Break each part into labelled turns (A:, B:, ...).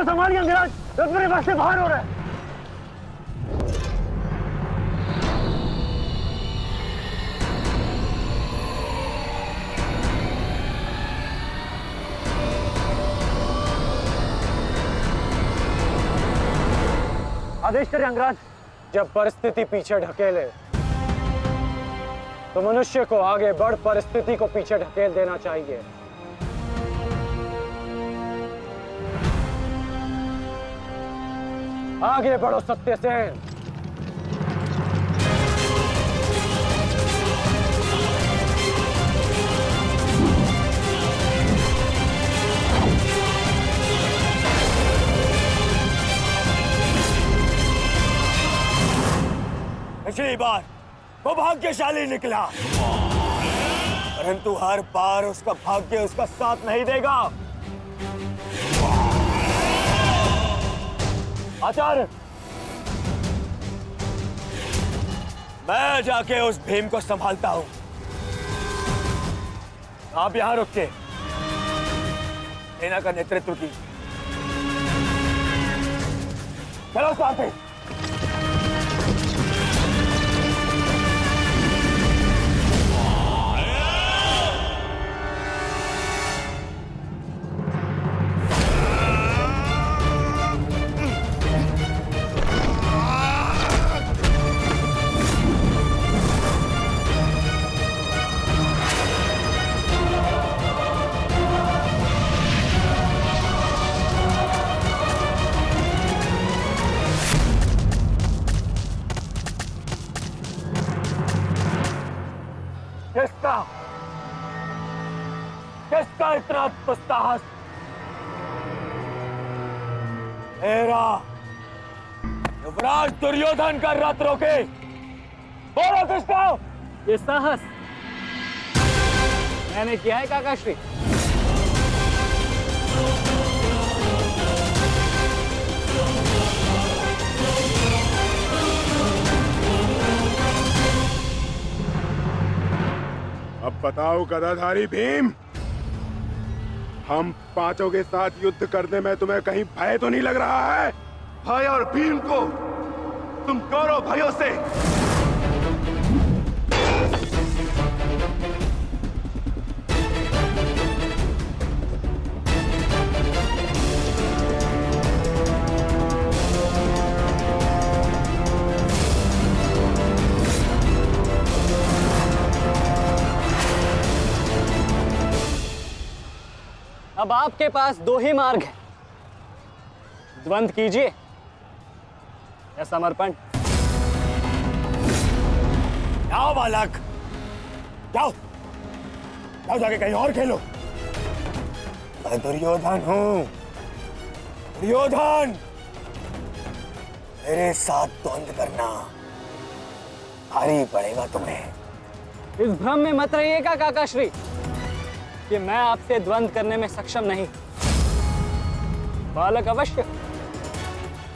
A: संभालिए अंगराज, मेरे पास से बाहर हो रहा है। आदेश करें अंगराज।
B: जब परिस्थिति पीछे ढकेले तो मनुष्य को आगे बढ़ परिस्थिति को पीछे ढकेल देना चाहिए। आगे बढ़ो सत्यसेन।
C: पिछली बार वो भाग्यशाली निकला, परंतु हर बार उसका भाग्य उसका साथ नहीं देगा। आचार्य, मैं जाके उस भीम को संभालता हूं, आप यहां रुक के सेना का नेतृत्व की। चलो साथी। किसका इतना दुस्साहस? मेरा युवराज दुर्योधन का रथ रोके। बोलो किसका?
A: ये साहस मैंने किया है काकाश्री।
D: अब बताओ गदाधारी भीम, हम पांचों के साथ युद्ध करने में तुम्हें कहीं भय तो नहीं लग रहा है?
E: भय और भीम को तुम कौरव भाइयों से
A: अब आपके पास दो ही मार्ग है, द्वंद कीजिए या समर्पण।
C: जाओ बालक, जाओ जाओ, जाके कहीं और खेलो। मैं दुर्योधन हूं, दुर्योधन। मेरे साथ द्वंद करना भारी पड़ेगा तुम्हें।
A: इस भ्रम में मत रहिएगा काकाश्री कि मैं आपसे द्वंद करने में सक्षम नहीं। बालक अवश्य,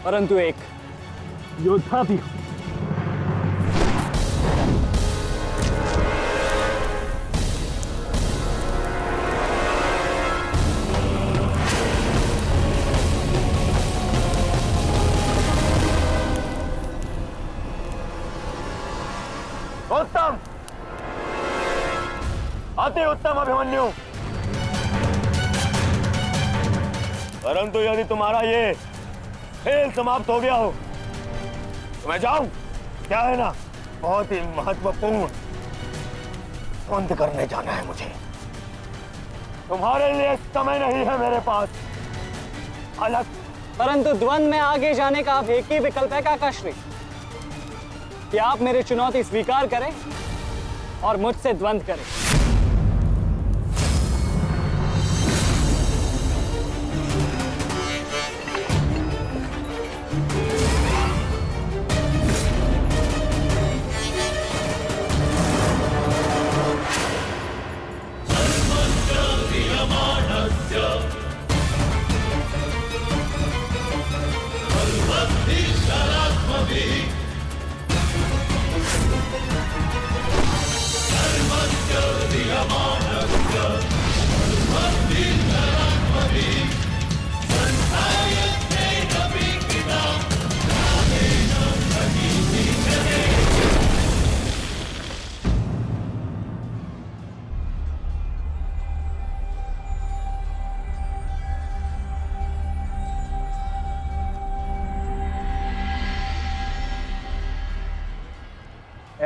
A: परंतु एक योद्धा भी हूं।
C: उत्तम, अति उत्तम अभिमन्यु। परंतु यदि तुम्हारा ये खेल समाप्त हो गया हो तो मैं जाऊं? क्या है ना, बहुत ही महत्वपूर्ण द्वंद करने जाना है मुझे। तुम्हारे लिए समय नहीं है मेरे पास अलग।
A: परंतु द्वंद में आगे जाने का अब एक ही विकल्प है काकाश्री, कि आप मेरी चुनौती स्वीकार करें और मुझसे द्वंद्व करे।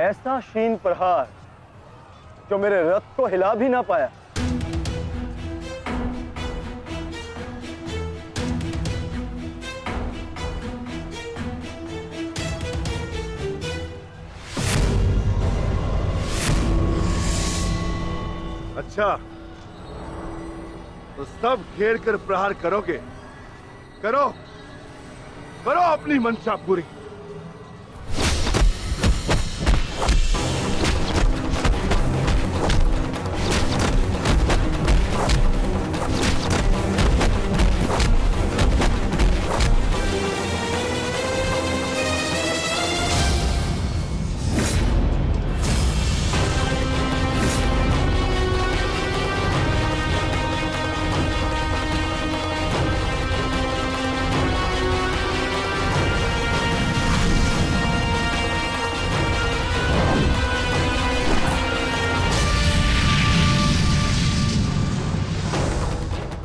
B: ऐसा शीन प्रहार जो मेरे रथ को हिला भी ना पाया।
E: अच्छा, तो सब घेर कर प्रहार करोगे? करो, करो अपनी मंशा पूरी।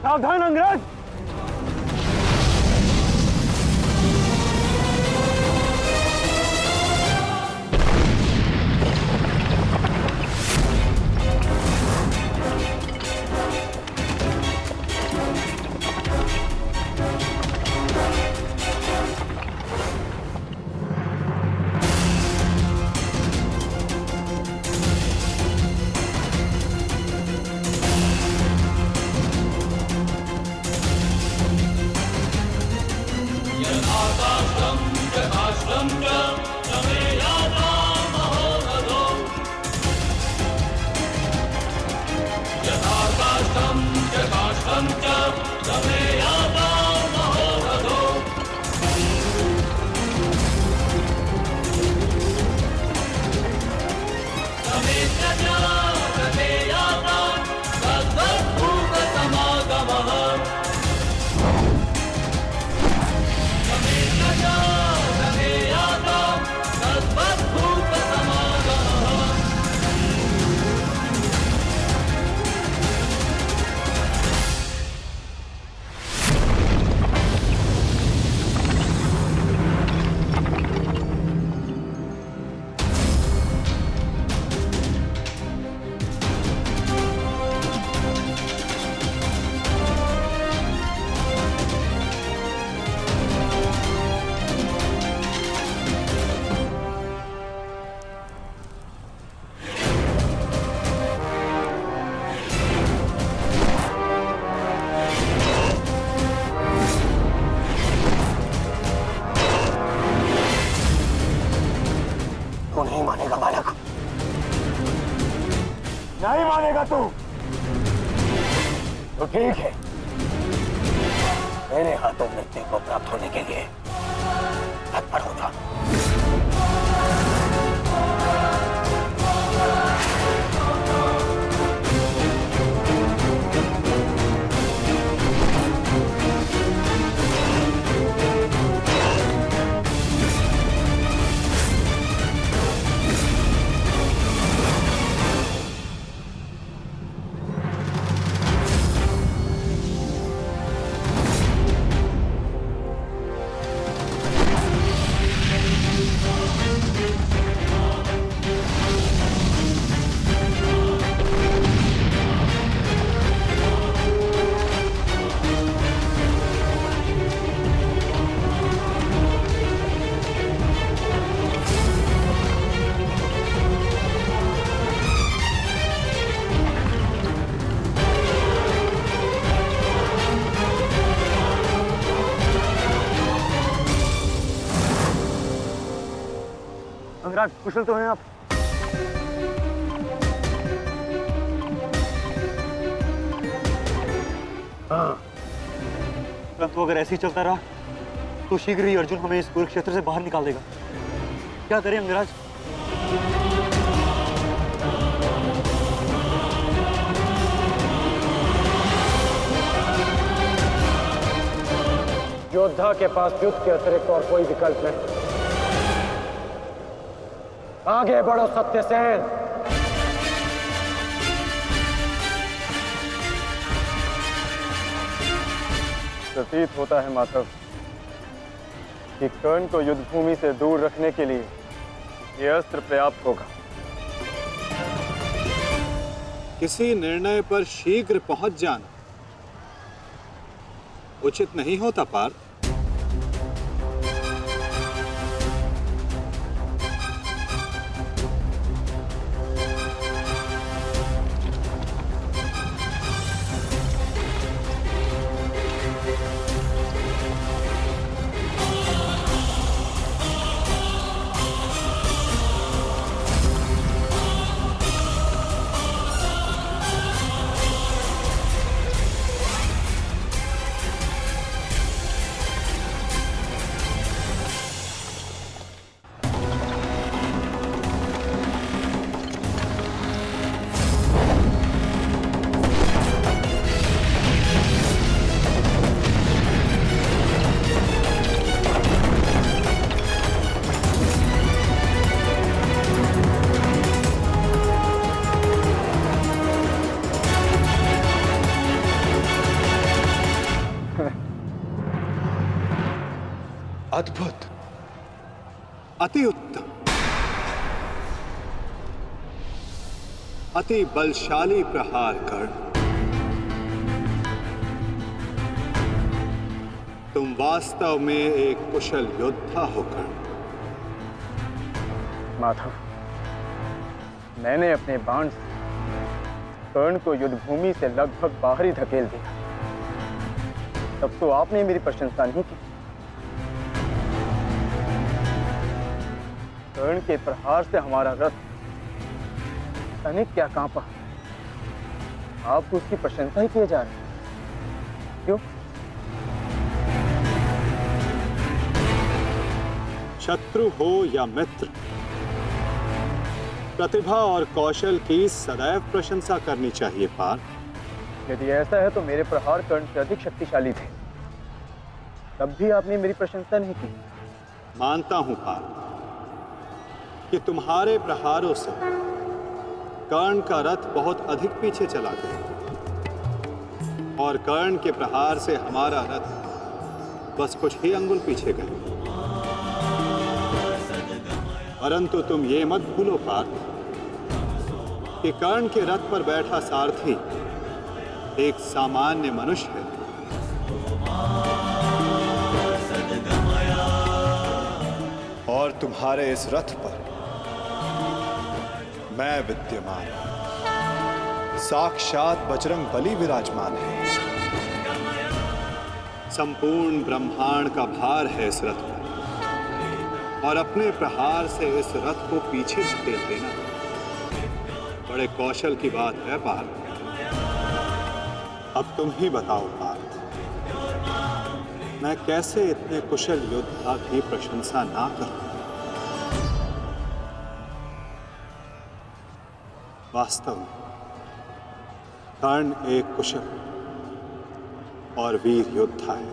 B: सावधान अंगराज!
C: तू नहीं मानेगा बालक, नहीं मानेगा तू। तो ठीक है, मेरे हाथों मृत्यु को प्राप्त होने के लिए तत्पर हो जा।
B: सम्राट कुशल तो हैं आप?
A: परंतु अगर ऐसे ही चलता रहा तो शीघ्र ही अर्जुन हमें इस कुरुक्षेत्र से बाहर निकाल देगा। क्या करें अंगराज?
B: योद्धा के पास युद्ध के अतिरिक्त और कोई विकल्प नहीं। आगे बढ़ो सत्यसेन। प्रतीत होता है माधव कि कर्ण को युद्ध भूमि से दूर रखने के लिए यह अस्त्र पर्याप्त होगा।
F: किसी निर्णय पर शीघ्र पहुंच जाना उचित नहीं होता पार्थ।
E: अद्भुत,
F: अति उत्तम, अति बलशाली प्रहार कर्ण। तुम वास्तव में एक कुशल योद्धा हो कर्ण।
B: माधव, मैंने अपने बाण से कर्ण को युद्ध भूमि से लगभग बाहर ही धकेल दिया। तब तो आपने मेरी प्रशंसा नहीं की। कर्ण के प्रहार से हमारा रथ तनिक क्या कांपा। आप उसकी प्रशंसा ही किए जा रहे हैं। क्यों?
F: शत्रु हो या मित्र, प्रतिभा और कौशल की सदैव प्रशंसा करनी चाहिए पार्थ।
B: यदि ऐसा है तो मेरे प्रहार कर्ण से अधिक शक्तिशाली थे, तब भी आपने मेरी प्रशंसा नहीं की।
F: मानता हूं पार्थ कि तुम्हारे प्रहारों से कर्ण का रथ बहुत अधिक पीछे चला गया और कर्ण के प्रहार से हमारा रथ बस कुछ ही अंगुल पीछे गया। परंतु तुम ये मत भूलो पार्थ कि कर्ण के रथ पर बैठा सारथी एक सामान्य मनुष्य है।
E: और तुम्हारे इस रथ पर मैं विद्यमान, साक्षात बजरंग बली विराजमान है।
F: संपूर्ण ब्रह्मांड का भार है इस रथ पर और अपने प्रहार से इस रथ को पीछे धकेल देना बड़े कौशल की बात है पार्थ। अब तुम ही बताओ पार्थ, मैं कैसे इतने कुशल योद्धा की प्रशंसा ना करूं? वास्तव में कर्ण एक कुशल और वीर योद्धा है।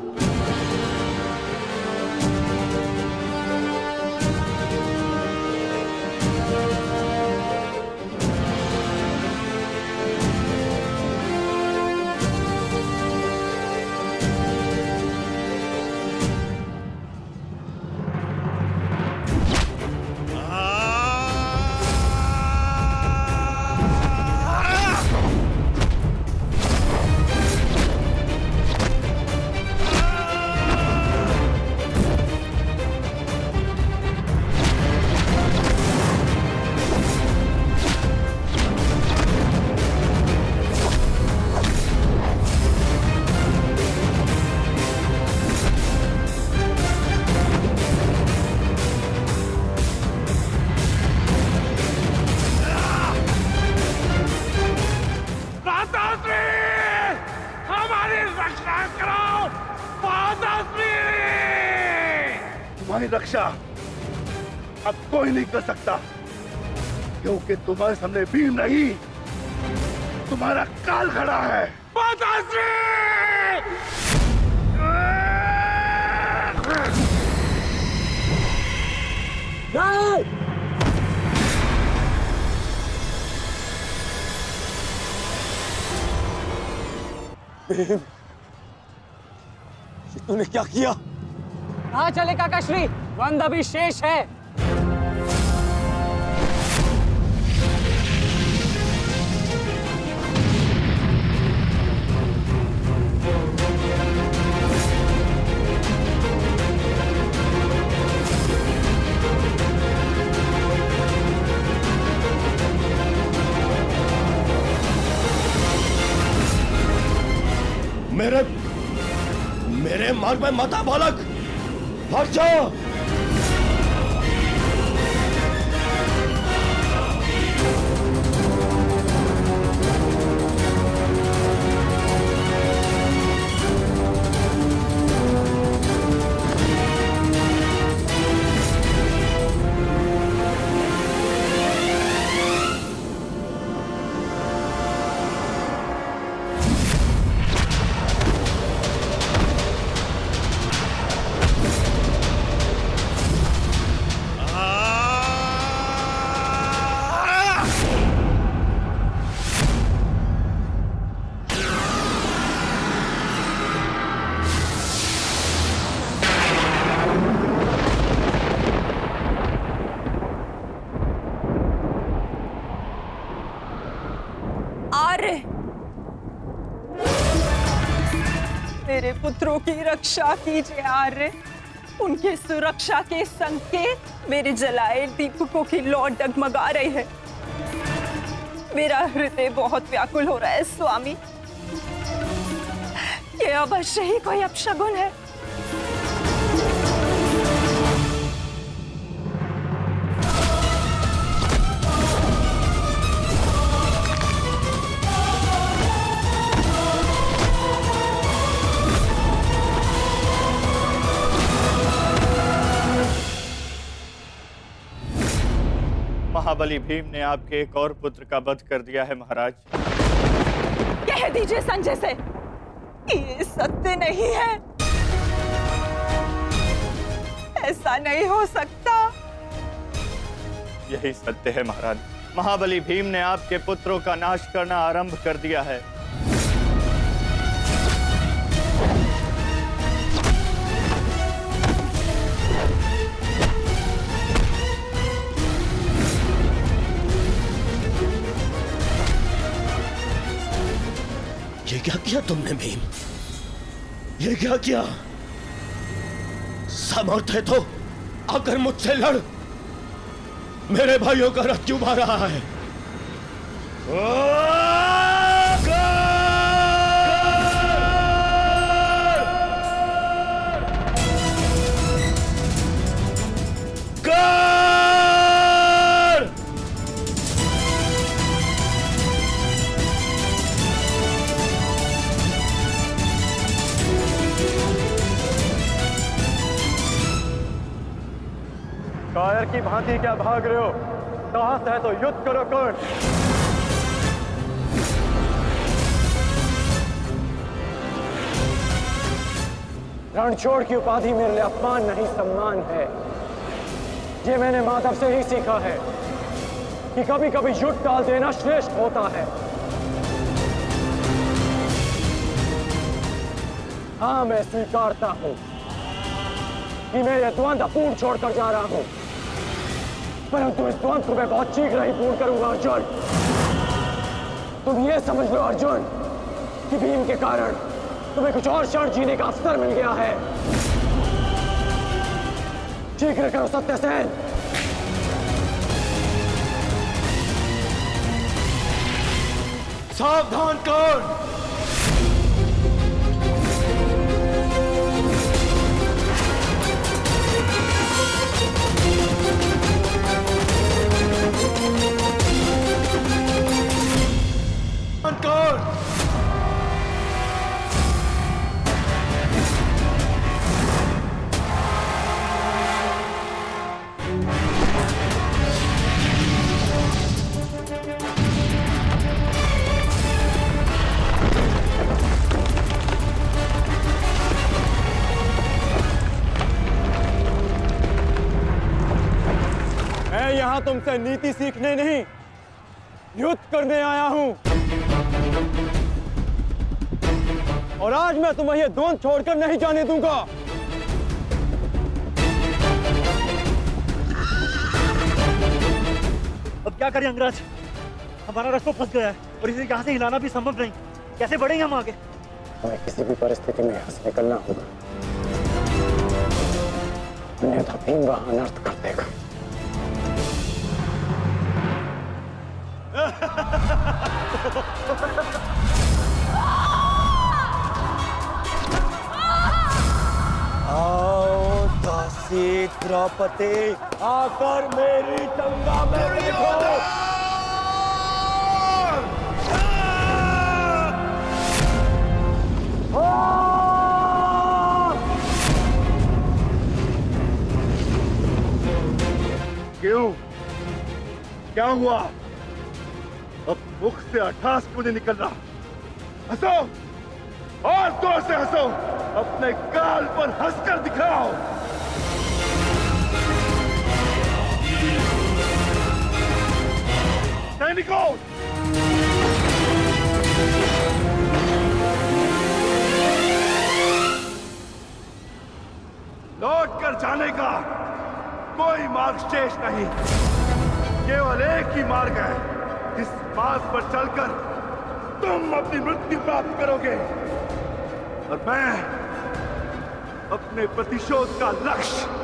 E: तुम्हारी रक्षा अब कोई नहीं कर सकता, क्योंकि तुम्हारे सामने भीम नहीं, तुम्हारा काल खड़ा है। माताश्री!
C: तूने क्या किया?
A: कहाँ चले काकाश्री? द्वंद अभी शेष है।
C: मेरे मार्ग में मत आ बालक, हट जाओ।
G: मेरे पुत्रों की रक्षा कीजिए आर्य। उनकी सुरक्षा के संकेत मेरे जलाए दीपकों की लौ डगमगा रही है। मेरा हृदय बहुत व्याकुल हो रहा है स्वामी। ये अवश्य ही कोई अपशगुन है।
H: महाबली भीम ने आपके एक और पुत्र का वध कर दिया है महाराज।
G: कह दीजिए संजय से ये सत्य नहीं है। ऐसा नहीं हो सकता।
H: यही सत्य है महाराज। महाबली भीम ने आपके पुत्रों का नाश करना आरंभ कर दिया है।
C: ये क्या किया तुमने भीम? ये क्या किया? सामर्थ्य है तो आकर मुझसे लड़। मेरे भाइयों का रथ क्यों भा रहा है?
B: कायर की भांति क्या भाग रहे हो? साहस है तो युद्ध करो कर्ण। रणछोड़ की उपाधि मेरे लिए अपमान नहीं सम्मान है। ये मैंने माधव से ही सीखा है कि कभी कभी युद्ध टाल देना श्रेष्ठ होता है। हाँ, मैं स्वीकारता हूं कि मैं यह द्वंद अपूर्ण छोड़कर जा रहा हूं, परंतु इस द्वंद को मैं बहुत शीघ्र ही पूर्ण करूंगा अर्जुन। तुम ये समझ लो अर्जुन कि भीम के कारण तुम्हें कुछ और क्षण जीने का अवसर मिल गया है। शीघ्र करो सत्यसेन।
C: सावधान कर्ण।
B: यहाँ तुमसे नीति सीखने नहीं, युद्ध करने आया हूँ। और आज मैं तुम्हें ये द्वंद छोड़कर नहीं जाने दूंगा।
I: अब क्या करें अंगराज? हमारा रास्ता फंस गया है और इसे यहाँ से हिलाना भी संभव नहीं। कैसे बढ़ेंगे हम आगे?
B: हमें किसी भी परिस्थिति में यहाँ से निकलना होगा, अन्यथा भीम वहां अनर्थ कर देगा। आओ दासी द्रौपदी, आकर मेरी टंगा में बैठो।
E: क्यों? क्या हुआ? अब मुख से अट्ठास क्यों नहीं निकल रहा? हंसो और जोर से हंसो, अपने गाल पर हंसकर दिखाओ। सैनिकों, लौट कर जाने का कोई मार्ग शेष नहीं। केवल एक ही मार्ग है, जिस मार्ग पर चलकर तुम अपनी मृत्यु प्राप्त करोगे, और मैं अपने प्रतिशोध का लक्ष्य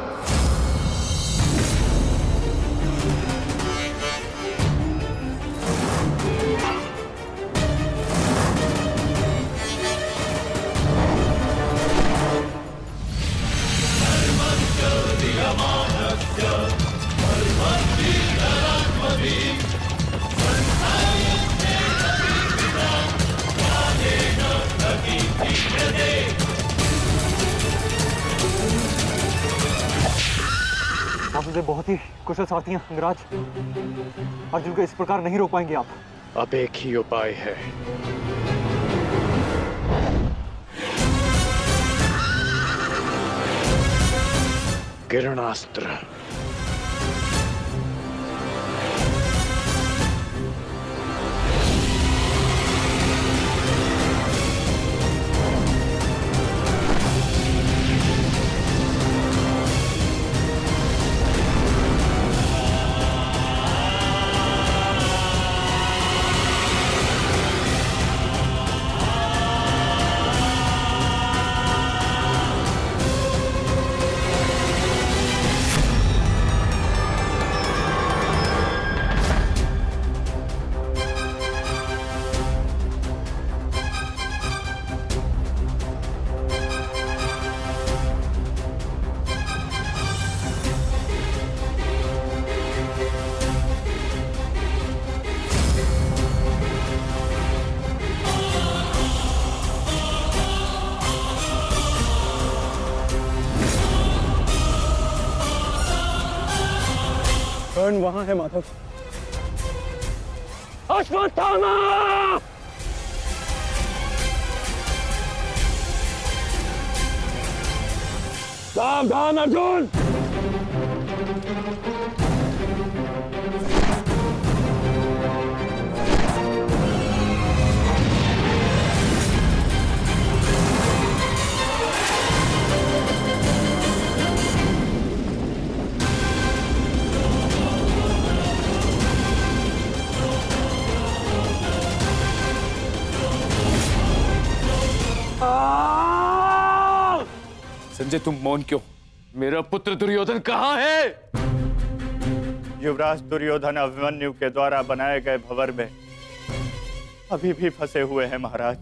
I: आप मुझे बहुत ही कुशल सारथी हैं अंगराज। अर्जुन को इस प्रकार नहीं रोक पाएंगे आप।
D: अब एक ही उपाय है, किरणास्त्र।
B: कर्ण वहां है माधव। अश्वत्थामा! सावधान अर्जुन!
C: संजय, तुम मौन क्यों? मेरा पुत्र दुर्योधन कहाँ है?
H: युवराज दुर्योधन अभिमन्यु के द्वारा बनाए गए भंवर में अभी भी फंसे हुए हैं महाराज।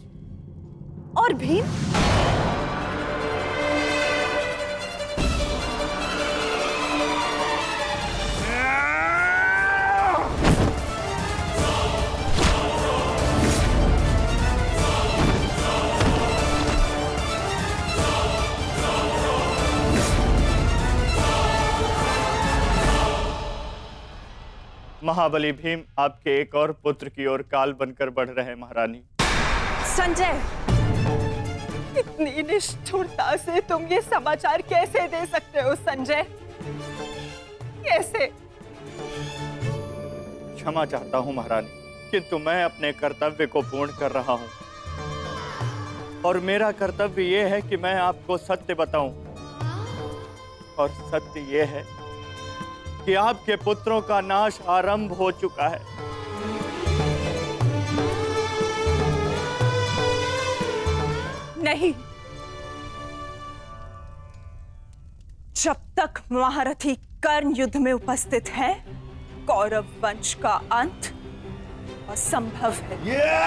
G: और भीम?
H: महाबली भीम आपके एक और पुत्र की ओर काल बनकर बढ़ रहे हैं महारानी।
G: संजय, इतनी निष्ठुरता से तुम ये समाचार कैसे दे सकते हो संजय? कैसे?
H: क्षमा चाहता हूं महारानी, किंतु मैं अपने कर्तव्य को पूर्ण कर रहा हूं और मेरा कर्तव्य यह है कि मैं आपको सत्य बताऊं। और सत्य यह है कि आपके पुत्रों का नाश आरंभ हो चुका है।
G: नहीं, जब तक महारथी कर्ण युद्ध में उपस्थित है, कौरव वंश का अंत असंभव है।
J: मेरा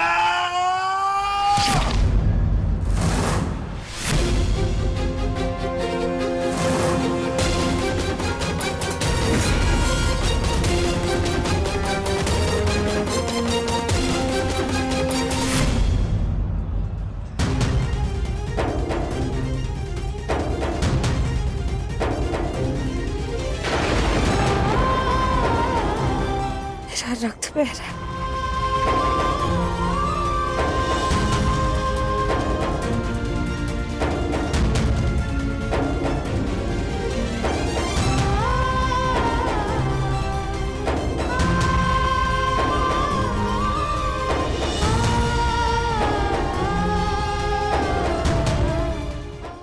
J: रक्त बह रहा है।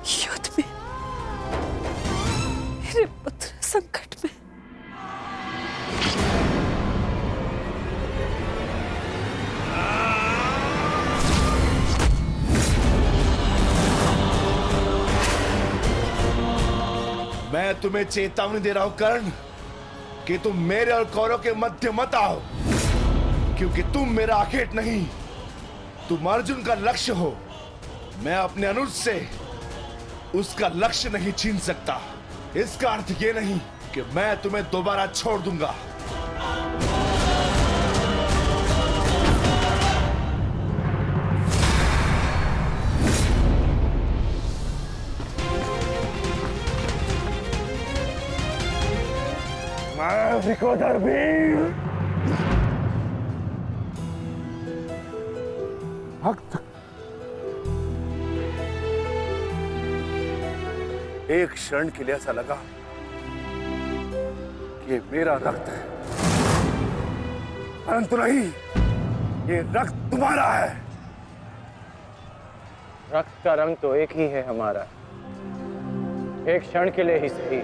J: युद्ध में मेरे पुत्र संकट में।
E: मैं तुम्हें चेतावनी दे रहा हूं कर्ण कि तुम मेरे और कौरव के मध्य मत आओ, क्योंकि तुम मेरा आखेट नहीं, तुम अर्जुन का लक्ष्य हो। मैं अपने अनुज से उसका लक्ष्य नहीं छीन सकता। इसका अर्थ ये नहीं कि मैं तुम्हें दोबारा छोड़ दूंगा।
B: मैं विकोधर वीर
E: भक्त, एक क्षण के लिए ऐसा लगा कि ये मेरा रक्त है, परंतु नहीं, ये रक्त तुम्हारा है।
B: रक्त का रंग तो एक ही है हमारा। एक क्षण के लिए ही सही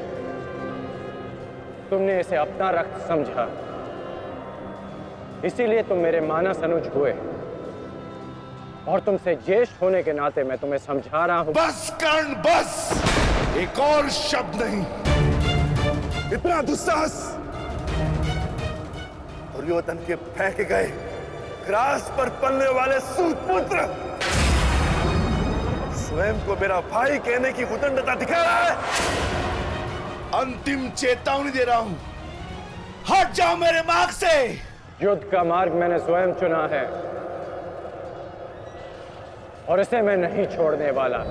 B: तुमने इसे अपना रक्त समझा, इसीलिए तुम मेरे मानस अनुज हुए और तुमसे ज्येष्ठ होने के नाते मैं तुम्हें समझा रहा हूं।
E: बस कर्ण बस, एक और शब्द नहीं। इतना दुस्साहस दुर्योधन के फेंके गए ग्रास पर पलने वाले सूतपुत्र स्वयं को मेरा भाई कहने की उदंडता दिखा रहा है। अंतिम चेतावनी दे रहा हूं, हट जाओ मेरे मार्ग से।
B: युद्ध का मार्ग मैंने स्वयं चुना है और इसे मैं नहीं छोड़ने वाला।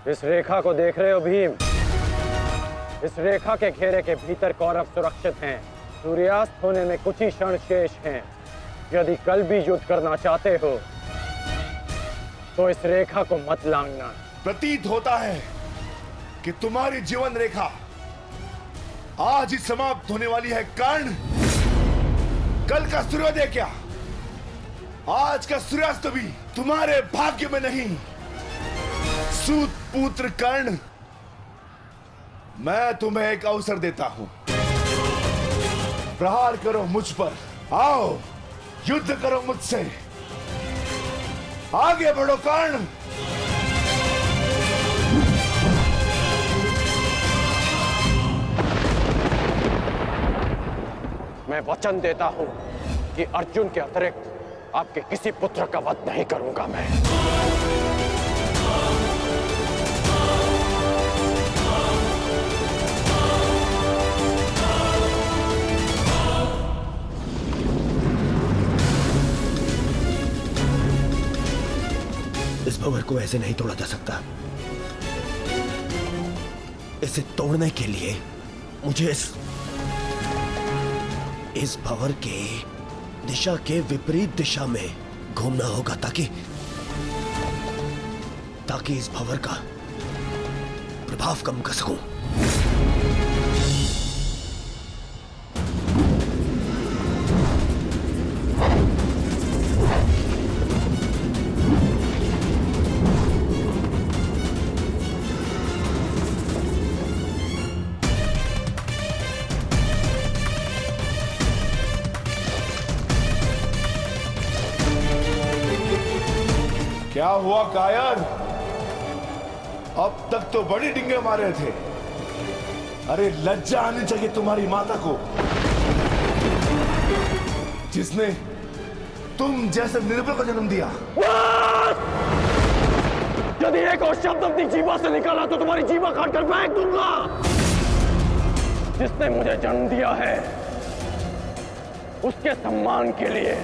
B: इस रेखा को देख रहे हो भीम? इस रेखा के घेरे के भीतर कौरव सुरक्षित हैं। सूर्यास्त होने में कुछ ही क्षण शेष हैं। यदि कल भी युद्ध करना चाहते हो तो इस रेखा को मत लांघना।
E: प्रतीत होता है कि तुम्हारी जीवन रेखा आज ही समाप्त होने वाली है कर्ण। कल का सूर्योदय क्या, आज का सूर्यास्त भी तुम्हारे भाग्य में नहीं। सूत पुत्र कर्ण, मैं तुम्हें एक अवसर देता हूं। प्रहार करो मुझ पर, आओ युद्ध करो मुझसे। आगे बढ़ो कर्ण।
B: मैं वचन देता हूं कि अर्जुन के अतिरिक्त आपके किसी पुत्र का वध नहीं करूंगा मैं।
K: इस भंवर को ऐसे नहीं तोड़ा जा सकता। इसे तोड़ने के लिए मुझे इस भंवर के दिशा के विपरीत दिशा में घूमना होगा ताकि इस भंवर का प्रभाव कम कर सकूं।
E: क्या हुआ कायर? अब तक तो बड़ी डिंगे मारे थे। अरे लज्जा आनी चाहिए तुम्हारी माता को, जिसने तुम जैसे निर्भय को जन्म दिया।
B: यदि एक और शब्द अपनी जीवा से निकाला तो तुम्हारी जीवा काटकर फेंक दूंगा। जिसने मुझे जन्म दिया है उसके सम्मान के लिए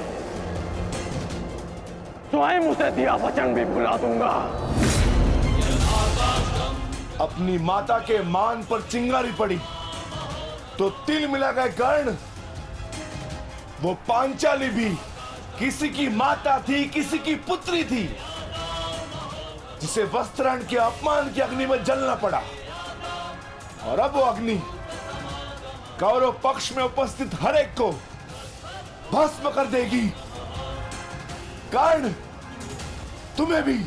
B: स्वयं उसे दिया वचन भी भुला दूंगा।
E: अपनी माता के मान पर चिंगारी पड़ी तो तिल मिला गए कर्ण। वो पांचाली भी किसी की माता थी, किसी की पुत्री थी, जिसे वस्त्राण के अपमान की अग्नि में जलना पड़ा। और अब वो अग्नि कौरव पक्ष में उपस्थित हर एक को भस्म कर देगी। कर्ण, तुम्हें भी।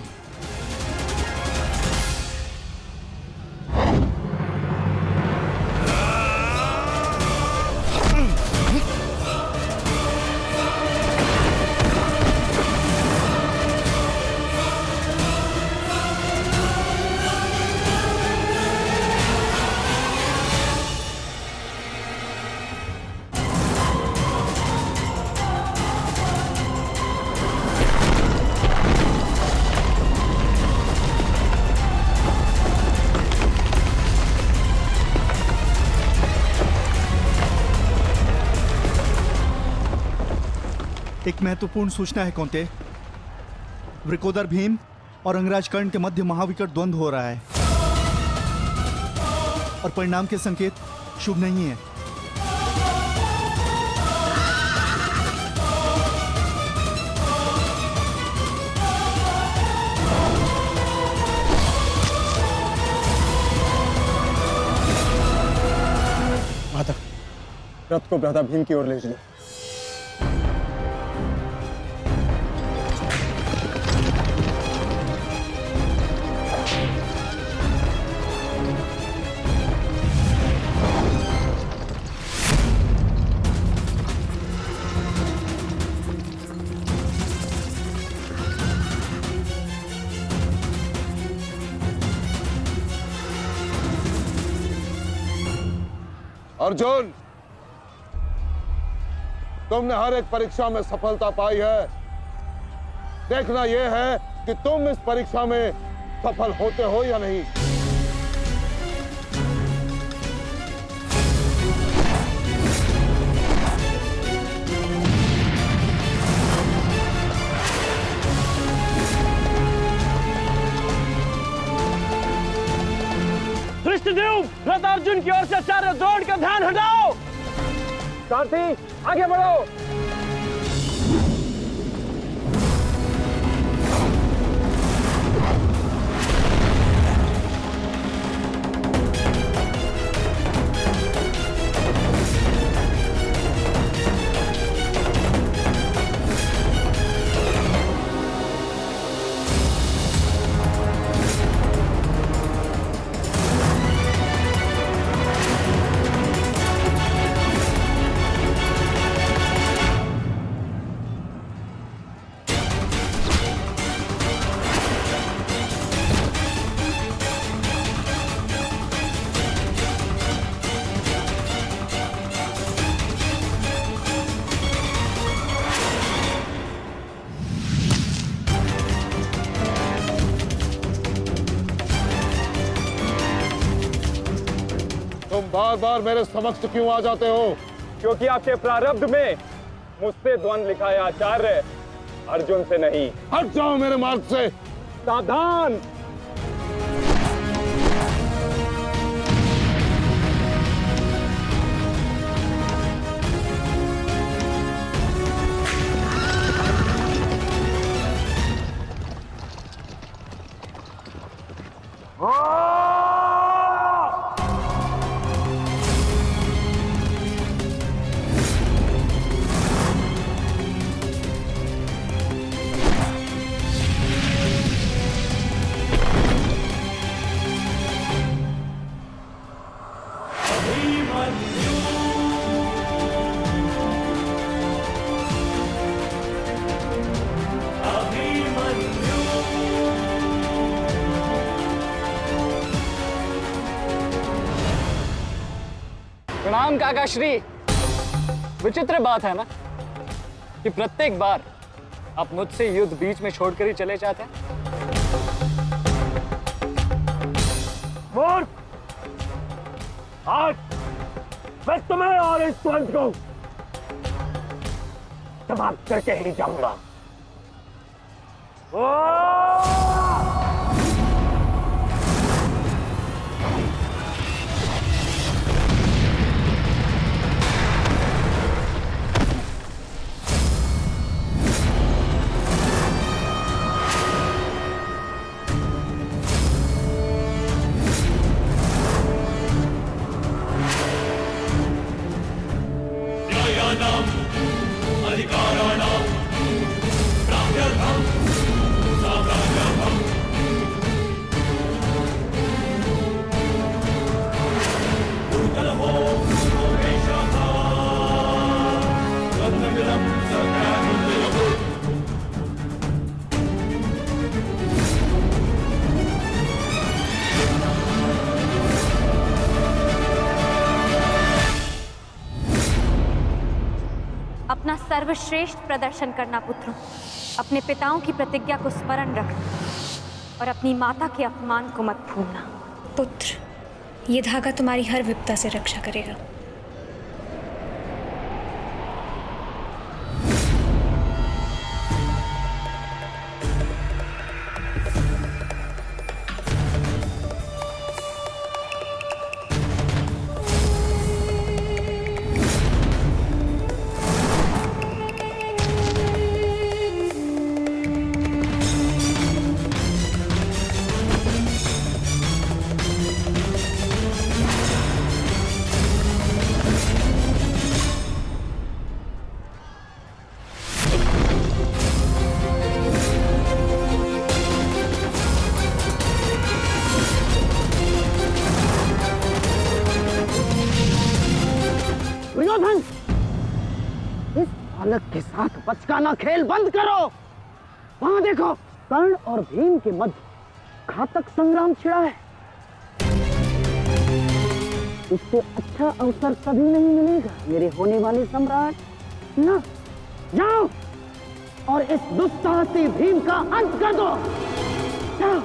L: एक महत्वपूर्ण सूचना है कौंते। वृकोदर भीम और अंगराज कर्ण के मध्य महाविकट द्वंद्व हो रहा है और परिणाम के संकेत शुभ नहीं है।
B: माता, रथ को भ्राता भीम की ओर ले चलो।
M: अर्जुन, तुमने हर एक परीक्षा में सफलता पाई है। देखना यह है कि तुम इस परीक्षा में सफल होते हो या नहीं।
B: धृष्टद्युम्न, रथ अर्जुन की ओर से आचार्य द्रोण का ध्यान हटाओ। सारथी, आगे बढ़ो।
M: तुम बार बार मेरे समक्ष क्यों आ जाते हो?
B: क्योंकि आपके प्रारब्ध में मुझसे द्वंद्व लिखा है आचार्य, अर्जुन से नहीं।
M: हट जाओ मेरे मार्ग से।
B: सावधान।
A: प्रणाम काका श्री। विचित्र बात है ना कि प्रत्येक बार आप मुझसे युद्ध बीच में छोड़कर ही चले जाते हैं।
B: मूर्ख! आज मैं तुम्हें और इस द्वंद को समाप्त करके ही जाऊंगा।
N: अपना सर्वश्रेष्ठ प्रदर्शन करना पुत्रों। अपने पिताओं की प्रतिज्ञा को स्मरण रखना और अपनी माता के अपमान को मत भूलना।
J: पुत्र, ये धागा तुम्हारी हर विपदा से रक्षा करेगा।
O: दुर्योधन, इस बालक के साथ बचकाना खेल बंद करो। वहां देखो, कर्ण और भीम के मध्य घातक संग्राम छिड़ा है। इससे अच्छा अवसर कभी नहीं मिलेगा मेरे होने वाले सम्राट। ना, जाओ और इस दुस्साहसी भीम का अंत कर दो। जाओ।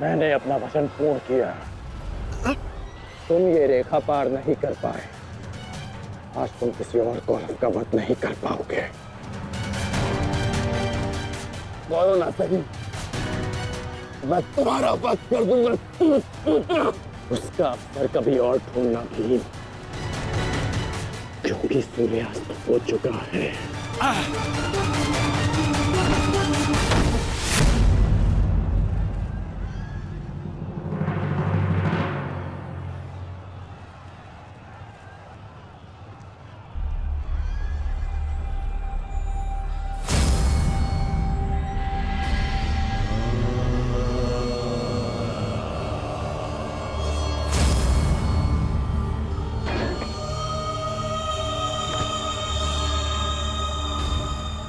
O: मैंने अपना वचन पूर्ण किया। तुम ये रेखा पार नहीं कर पाए। आज तुम किसी और कौरव का वध नहीं कर पाओगे। बोलो ना सही, मैं तुम्हारा वध कर दूंगा। उसका अवसर कभी और ढूंढना भी, क्योंकि सूर्यास्त हो चुका है।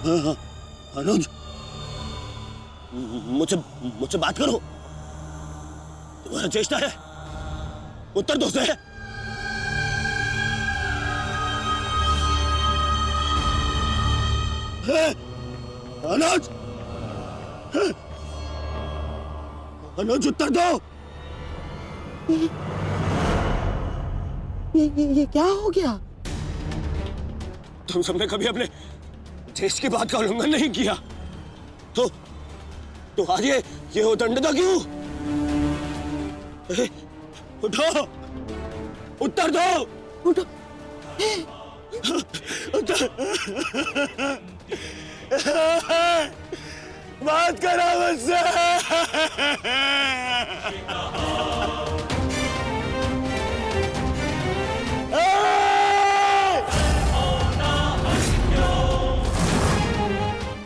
K: अनुज, मुझसे मुझसे बात करो। तुम्हारा चेष्टा है, उत्तर दो से। अनुज, अनुज उत्तर दो। ये क्या हो गया? तुम सबने कभी अपने देश की बात का उल्लंघन नहीं किया, तो आज ये उदंडता क्यों? उठो, उत्तर दो। उठो, बात करो मुझसे।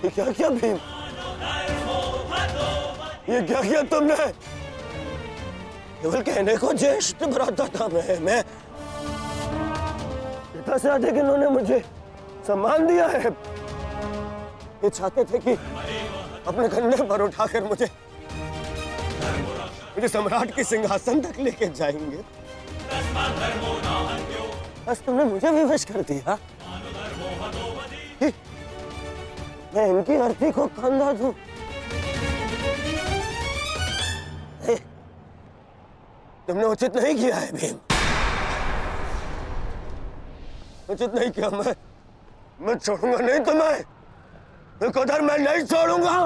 K: क्या किया भीम? ये क्या किया तुमने? केवल कहने को ज्येष्ठ भ्राता था मैं पिता से अधिक इन्होंने मुझे सम्मान दिया है। ये चाहते थे कि अपने कंधे पर उठाकर मुझे सम्राट के सिंहासन तक लेके जाएंगे। बस तुमने मुझे विवश कर दिया। मैं इनकी अर्थी को कंधा दूं। तुमने उचित नहीं किया है भीम, उचित नहीं किया। मैं छोड़ूंगा नहीं तुम्हें, विकोदर मैं नहीं छोड़ूंगा।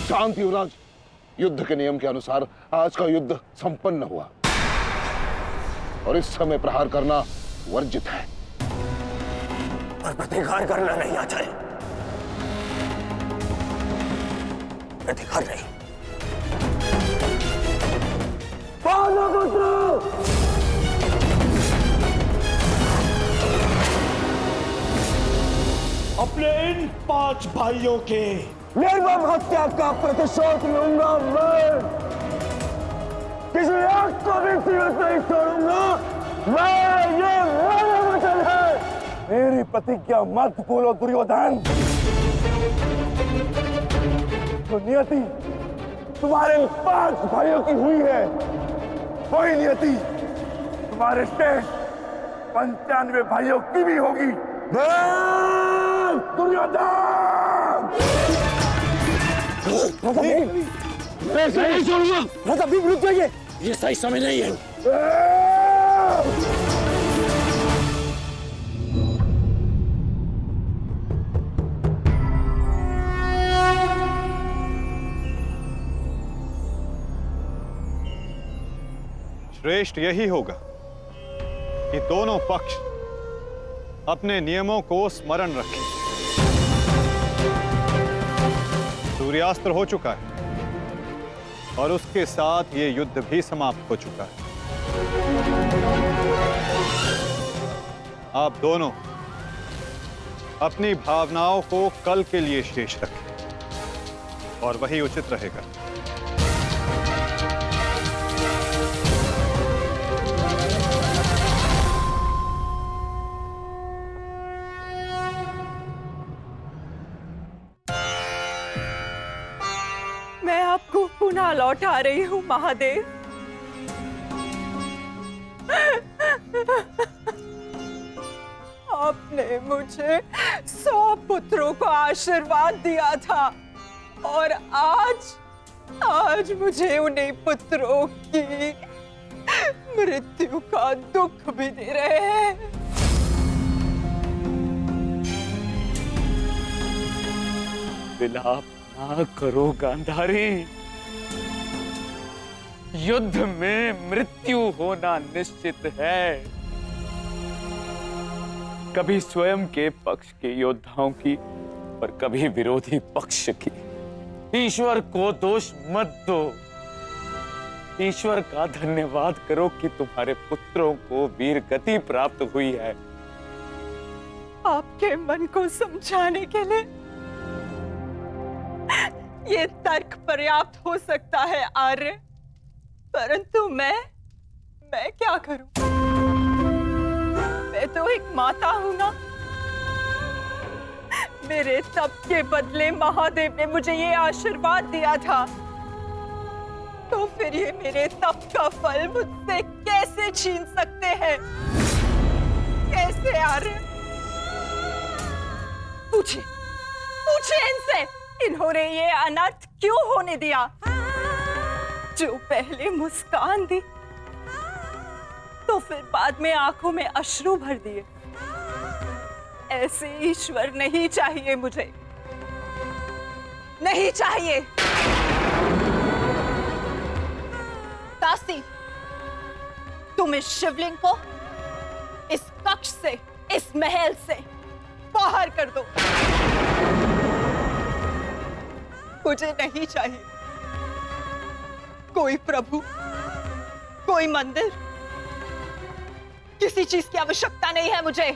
M: शांत युवराज, युद्ध के नियम के अनुसार आज का युद्ध संपन्न हुआ और इस समय प्रहार करना वर्जित है।
K: और प्रतिकार करना नहीं आचार्य, प्रतिकार नहीं।
C: अपने इन 5 भाइयों के
B: निर्मम हत्या का प्रतिशोध लूंगा मैं। किसी एक को भी जीवित नहीं छोड़ूंगा मैं। ये मेरा वचन है।
E: मेरी प्रतिज्ञा मत भूलो दुर्योधन। जो नियति तुम्हारे 5 भाइयों की हुई है, वही नियति तुम्हारे शेष 95 भाइयों की भी होगी। दुर्योधन!
B: मैं नहीं छोड़ूंगा। राजा भीम रुक जाइए, ये सही समय नहीं है।
F: श्रेष्ठ यही होगा कि दोनों पक्ष अपने नियमों को स्मरण रखें। सूर्यास्त्र हो चुका है और उसके साथ ये युद्ध भी समाप्त हो चुका है। आप दोनों अपनी भावनाओं को कल के लिए शेष रखें और वही उचित रहेगा।
G: मैं आपको पुनः लौटा रही हूँ महादेव। आपने मुझे 100 पुत्रों को आशीर्वाद दिया था और आज मुझे उन्हीं पुत्रों की मृत्यु का दुख भी दे रहे हैं।
H: विलाप ना करो गांधारी। युद्ध में मृत्यु होना निश्चित है। कभी स्वयं के पक्ष के योद्धाओं की और कभी विरोधी पक्ष की। ईश्वर को दोष मत दो। ईश्वर का धन्यवाद करो कि तुम्हारे पुत्रों को वीर गति प्राप्त हुई है।
G: आपके मन को समझाने के लिए ये तर्क पर्याप्त हो सकता है आर्य, परंतु मैं क्या करूं? मैं तो एक माता हूं ना। मेरे तप के बदले महादेव ने मुझे ये आशीर्वाद दिया था, तो फिर ये मेरे तप का फल मुझसे कैसे छीन सकते हैं? कैसे आर्य? पूछिए इनसे, इन्होंने ये अनर्थ क्यों होने दिया? जो पहले मुस्कान दी तो फिर बाद में आंखों में अश्रु भर दिए। ऐसे ईश्वर नहीं चाहिए मुझे, नहीं चाहिए। दासी, तुम इस शिवलिंग को इस कक्ष से, इस महल से बाहर कर दो। मुझे नहीं चाहिए कोई प्रभु, कोई मंदिर, किसी चीज की आवश्यकता नहीं है मुझे।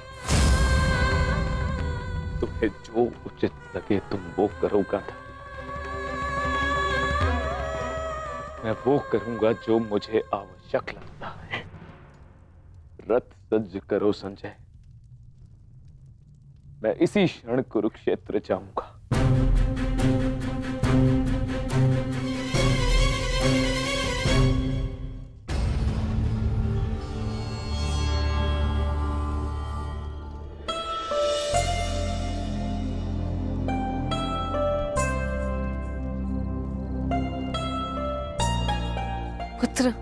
P: तुम्हें जो उचित लगे तुम वो करो गाधा। मैं वो करूंगा जो मुझे आवश्यक लगता है। रथ सज्ज करो संजय, मैं इसी क्षण कुरुक्षेत्र जाऊंगा।
Q: पुत्र,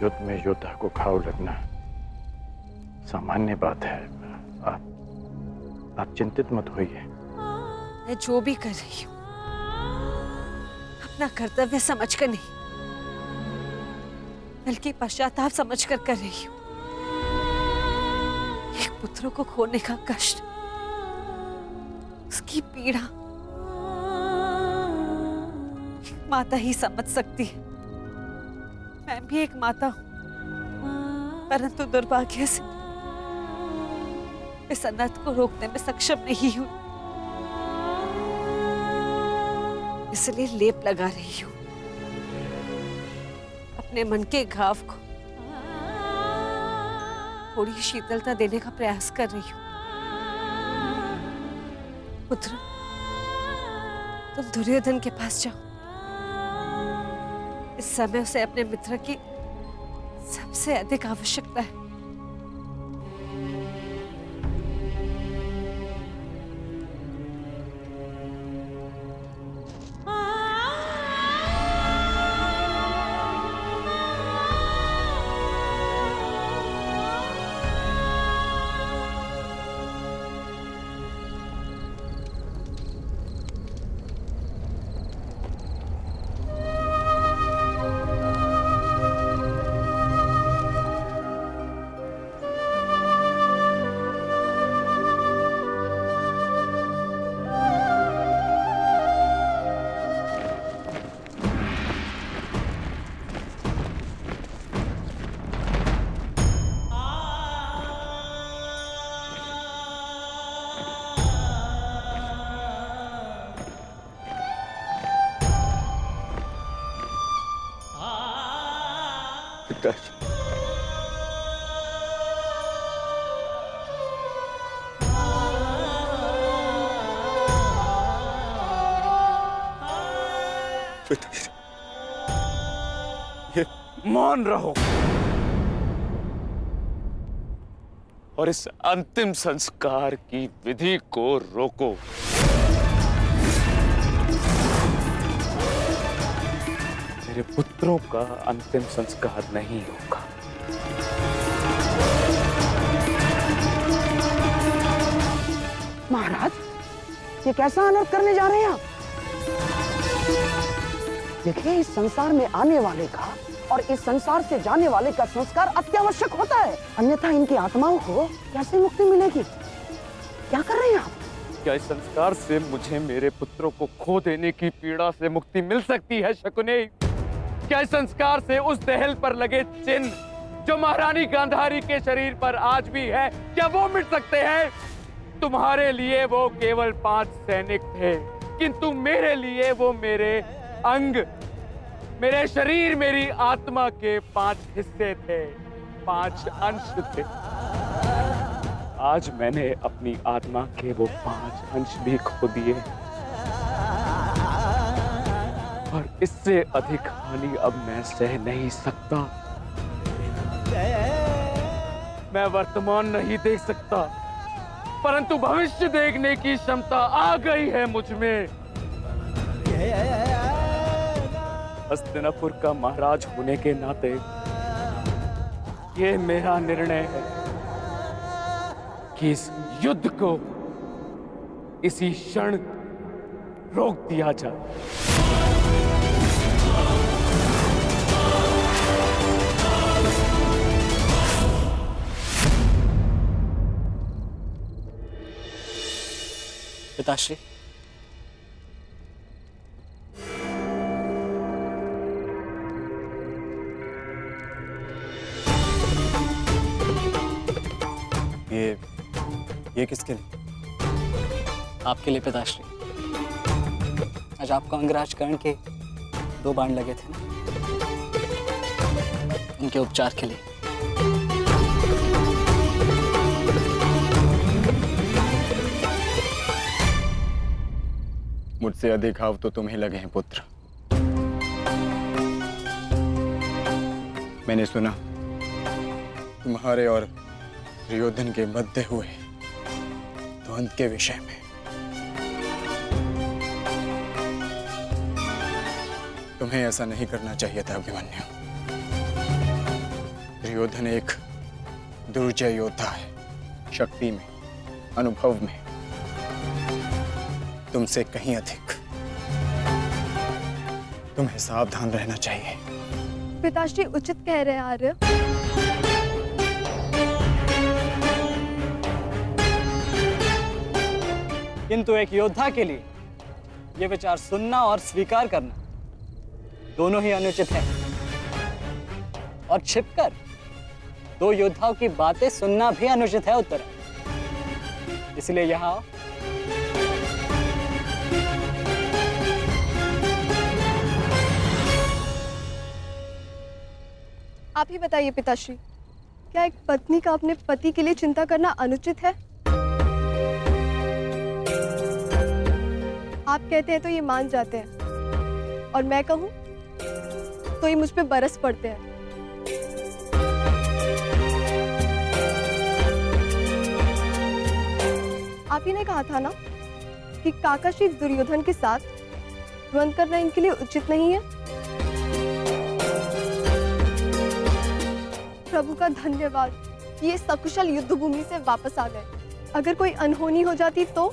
R: युद्ध में योद्धा को घाव लगना सामान्य बात है। आप चिंतित मत होइए।
Q: मैं जो भी कर रही हूँ अपना कर्तव्य समझकर नहीं, बल्कि पश्चाताप समझकर कर रही हूँ। एक पुत्र को खोने का कष्ट, उसकी पीड़ा एक माता ही समझ सकती है। मैं भी एक माता हूँ, परंतु दुर्भाग्य से इस अनर्थ को रोकने में सक्षम नहीं हूं, इसलिए लेप लगा रही हूं अपने मन के घाव को, थोड़ी शीतलता देने का प्रयास कर रही हूं। पुत्र, तुम दुर्योधन के पास जाओ। इस समय उसे अपने मित्र की सबसे अधिक आवश्यकता है।
P: ये मौन रहो और इस अंतिम संस्कार की विधि को रोको। मेरे पुत्रों का अंतिम संस्कार नहीं होगा।
O: महाराज ये कैसा अनर्थ करने जा रहे हैं आप? देखिए इस संसार में आने वाले का और इस संसार से जाने वाले का संस्कार अत्यावश्यक होता है, अन्यथा इनकी आत्माओं को कैसे मुक्ति मिलेगी? क्या कर रहे हैं आप?
P: क्या इस संस्कार से मुझे मेरे पुत्रों को खो देने की पीड़ा से मुक्ति मिल सकती है शकुनी? क्या इस संस्कार से उस दहल पर लगे चिन्ह जो महारानी गांधारी के शरीर पर आज भी है, क्या वो मिट सकते हैं? तुम्हारे लिए वो केवल 5 सैनिक थे, किंतु मेरे लिए वो मेरे अंग, मेरे शरीर, मेरी आत्मा के 5 हिस्से थे, 5 अंश थे। आज मैंने अपनी आत्मा के वो 5 अंश भी खो दिए और इससे अधिक हानि अब मैं सह नहीं सकता। मैं वर्तमान नहीं देख सकता, परंतु भविष्य देखने की क्षमता आ गई है मुझ में। हस्तिनापुर का महाराज होने के नाते ये मेरा निर्णय है कि इस युद्ध को इसी क्षण रोक दिया जाए।
A: पिताश्री,
S: ये किसके लिए?
A: आपके लिए पिताश्री। आज आपको अंगराज कर्ण के 2 बाण लगे थे ना, उनके उपचार के लिए।
S: मुझसे अधिक घाव तो तुम्हें लगे हैं पुत्र। मैंने सुना तुम्हारे और दुर्योधन के मध्य हुए द्वंद्व के विषय में। तुम्हें ऐसा नहीं करना चाहिए था अभिमन्यु। दुर्योधन एक दुर्जय योद्धा है, शक्ति में, अनुभव में तुमसे कहीं अधिक। तुम्हें सावधान रहना चाहिए।
T: पिताश्री उचित कह रहे हैं आर्य।
A: किंतु एक योद्धा के लिए यह विचार सुनना और स्वीकार करना दोनों ही अनुचित है, और छिपकर 2 योद्धाओं की बातें सुनना भी अनुचित है उत्तर। इसलिए यहां
T: आप ही बताइए पिताश्री, क्या एक पत्नी का अपने पति के लिए चिंता करना अनुचित है? आप कहते हैं तो ये मान जाते हैं, और मैं कहूं तो ये मुझ पे बरस पड़ते हैं। आप ही ने कहा था ना कि काका श्री दुर्योधन के साथ द्वंद्व करना इनके लिए उचित नहीं है। प्रभु का धन्यवाद कि ये सकुशल युद्ध भूमि से वापस आ गए। अगर कोई अनहोनी हो जाती तो?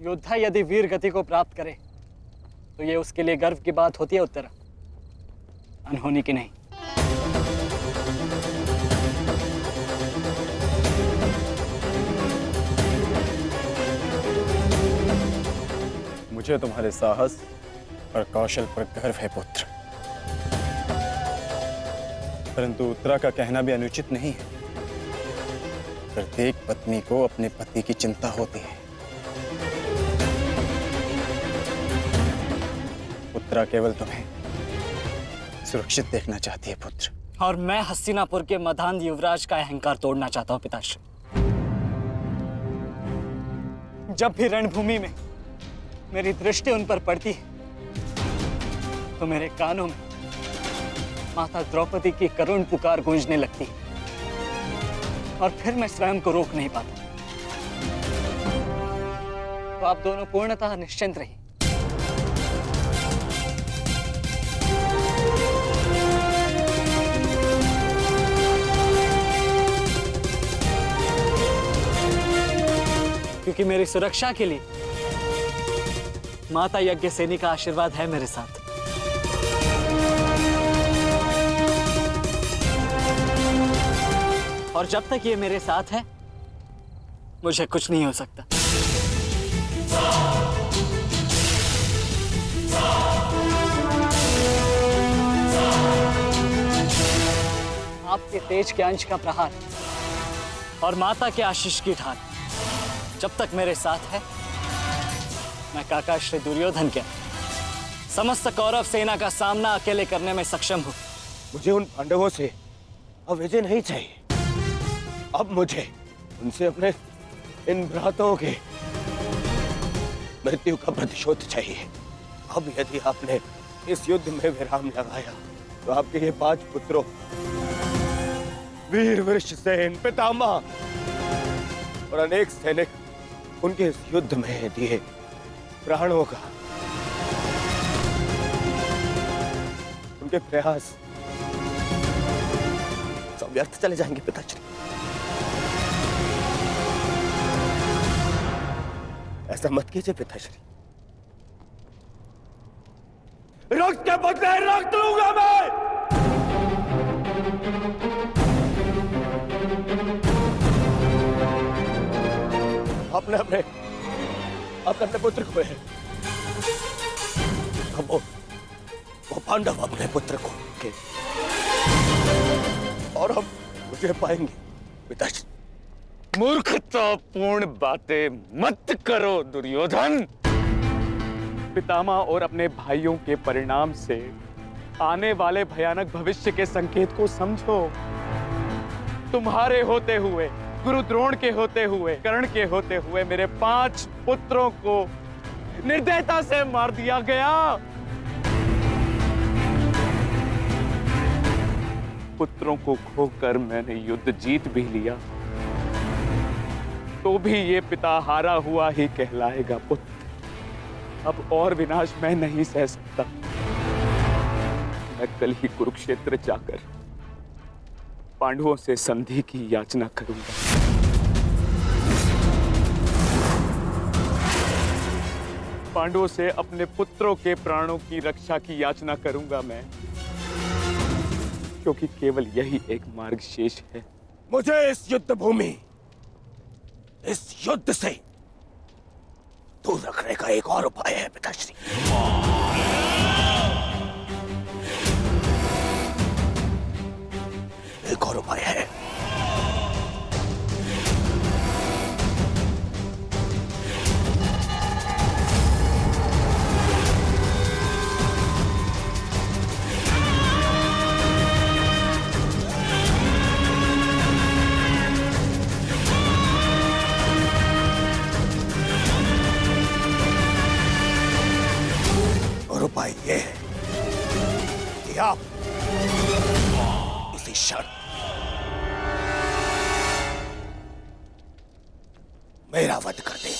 A: योद्धा यदि वीर गति को प्राप्त करे तो ये उसके लिए गर्व की बात होती है उत्तरा, अनहोनी की नहीं।
S: मुझे तुम्हारे साहस और कौशल पर गर्व है पुत्र, परंतु उत्तरा का कहना भी अनुचित नहीं है। प्रत्येक पत्नी को अपने पति की चिंता होती है। उत्तरा केवल तुम्हें सुरक्षित देखना चाहती है पुत्र।
A: और मैं हस्तिनापुर के मधान युवराज का अहंकार तोड़ना चाहता हूं पिताश्री। जब भी रणभूमि में मेरी दृष्टि उन पर पड़ती है तो मेरे कानों में माता द्रौपदी की करुण पुकार गूंजने लगती है, और फिर मैं स्वयं को रोक नहीं पाता। तो आप दोनों पूर्णतः निश्चिंत रहिए। क्योंकि मेरी सुरक्षा के लिए माता यज्ञसेनी का आशीर्वाद है मेरे साथ। और जब तक ये मेरे साथ है मुझे कुछ नहीं हो सकता। आपके तेज के अंश का प्रहार और माता के आशीष की ढाल जब तक मेरे साथ है, मैं काका श्री दुर्योधन के समस्त कौरव सेना का सामना अकेले करने में सक्षम हूं।
K: मुझे उन पांडवों से अब विजय नहीं चाहिए। अब मुझे उनसे अपने इन भ्राताओं के मृत्यु का प्रतिशोध चाहिए। अब यदि आपने इस युद्ध में विराम लगाया तो आपके ये 5 पुत्रों वीर वृषसेन, पितामह और अनेक सैनिक उनके इस युद्ध में दिए प्राणों का, उनके प्रयास सब व्यर्थ चले जाएंगे पिताश्री। ऐसा मत कीजिए पिताश्री। रक्त के बदले रक्त लूंगा मैं। अपने अपने अपने पुत्र को है। अब वो पांडव अपने पुत्र को के और हम मुझे पाएंगे पिताश्री।
P: मूर्खतापूर्ण बातें मत करो दुर्योधन। पितामह और अपने भाइयों के परिणाम से आने वाले भयानक भविष्य के संकेत को समझो। तुम्हारे होते हुए, गुरु द्रोण के होते हुए, कर्ण के होते हुए मेरे 5 पुत्रों को निर्दयता से मार दिया गया। पुत्रों को खोकर मैंने युद्ध जीत भी लिया, तो भी ये पिता हारा हुआ ही कहलाएगा पुत्र। अब और विनाश मैं नहीं सह सकता। मैं कल ही कुरुक्षेत्र जाकर पांडवों से संधि की याचना करूंगा। पांडवों से अपने पुत्रों के प्राणों की रक्षा की याचना करूंगा मैं, क्योंकि केवल यही एक मार्ग शेष है।
K: मुझे इस युद्ध भूमि, इस युद्ध से दूर रखने का एक और उपाय है पिताश्री। एक और उपाय है। उपाय ये है कि आप इसी क्षण मेरा वध कर दें।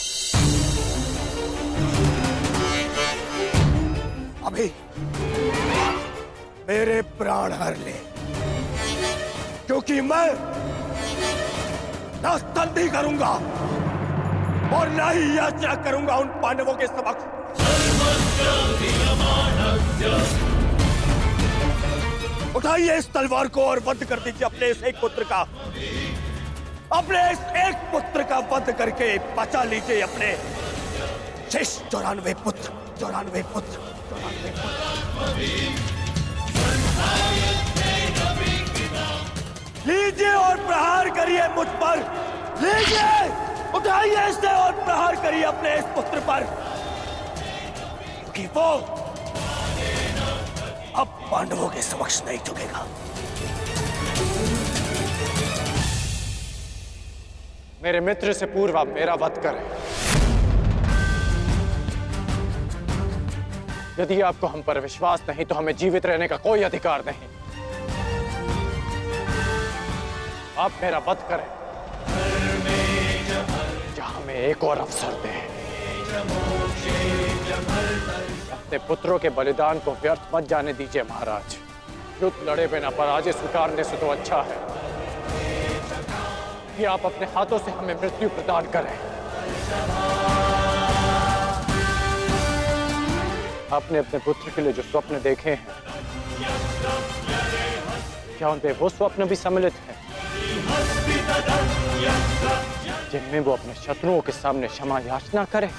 K: अभी मेरे प्राण हर ले, क्योंकि मैं ना संधि करूंगा और ना ही याचना करूंगा उन पांडवों के समक्ष। उठाइए इस तलवार को और वध कर दीजिए अपने इस एक पुत्र का। अपने इस एक पुत्र का वध करके बचा लीजिए अपने शेष 94 पुत्र। 94 पुत्र। लीजिए और प्रहार करिए मुझ पर। लीजिए, उठाइए इसे और प्रहार करिए अपने इस पुत्र पर, क्योंकि वो अब पांडवों के समक्ष नहीं झुकेगा।
S: मेरे मित्र से पूर्व आप मेरा वध करें। यदि आपको हम पर विश्वास नहीं तो हमें जीवित रहने का कोई अधिकार नहीं। आप मेरा वध करें या हमें एक और अवसर दें। अपने पुत्रों के बलिदान को व्यर्थ मत जाने दीजिए महाराज। युद्ध लड़े बिना पराजय स्वीकारने से तो अच्छा है कि आप अपने हाथों से हमें मृत्यु प्रदान करें।
P: आपने अपने पुत्र के लिए जो स्वप्न देखे हैं, क्या उन पे वो स्वप्न भी सम्मिलित हैं जिनमें वो अपने शत्रुओं के सामने क्षमा याचना करे?